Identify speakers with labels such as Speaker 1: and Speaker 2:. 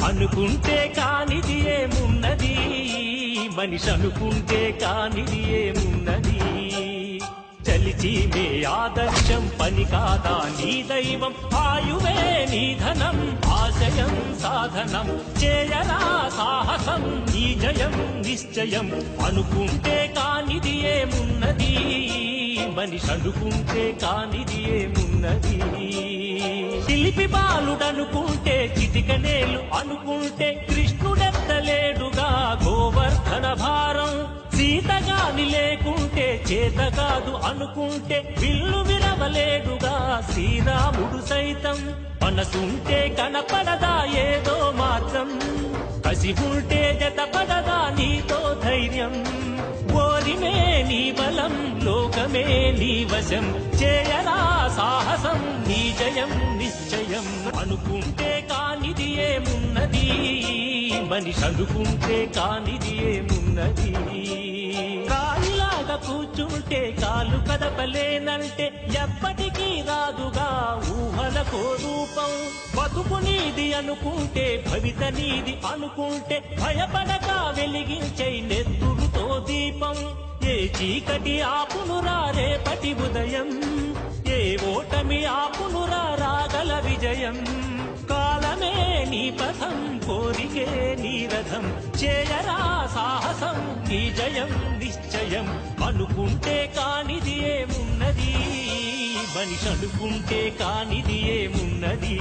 Speaker 1: అనుకుంటే కానిది ఏమున్నది, మనిషి అనుకుంటే కానిది ఏమున్నది. చలిచి మే ఆదర్శం పని కాదా నీ దైవం, ఆయువే నీ ధనం ఆశయం సాధనం. చేయరా సాహసం నీ జయం నిశ్చయం. అనుకుంటే కానిది ఏమున్నది, మనిషి అనుకుంటే కానిది ఏమున్నది. చిలిపి బాలుడనుకుంటే చిటికనేలు అనుకుంటే కృష్ణుడెత్తలేడుగా గోవర్ధన భారం. సీతగాని లేకుంటే చేత కాదు అనుకుంటే విల్లు విరవలేడుగా శ్రీరాముడు సైతం. మనసుంటే కనపడదా ఏదో మాత్రం, కసి ఉంటే జతపడదా నీతో ధైర్యం. ఓరిమే నీ బలం లోకమే నీ వశం, చేయరా సాహసం నీ జయం నిశ్చయం. అనుకుంటే కానిది ఏమున్నది, మనిషి అనుకుంటే కానిది ఏమున్నది. కాలిలాగా కూర్చుంటే కాలు కదపలేనంటే ఎప్పటికీ రాదుగా ఊహలకో రూపం. బతుకు నీది అనుకుంటే భవిత నీది అనుకుంటే భయపడక వెలిగించే నెత్తురుతో దీపం. ఏ చీకటి ఆపునురా రేపటి ఉదయం, ఏ ఓటమి ఆపునురా రాగల విజయం. కాలమే నీ పథం కోరికే నీ రథం, చేయరా సాహసం నీ జయం నిశ్చయం. అనుకుంటే కానిది ఏమున్నది, మనిషి అనుకుంటే కానిది ఏమున్నది.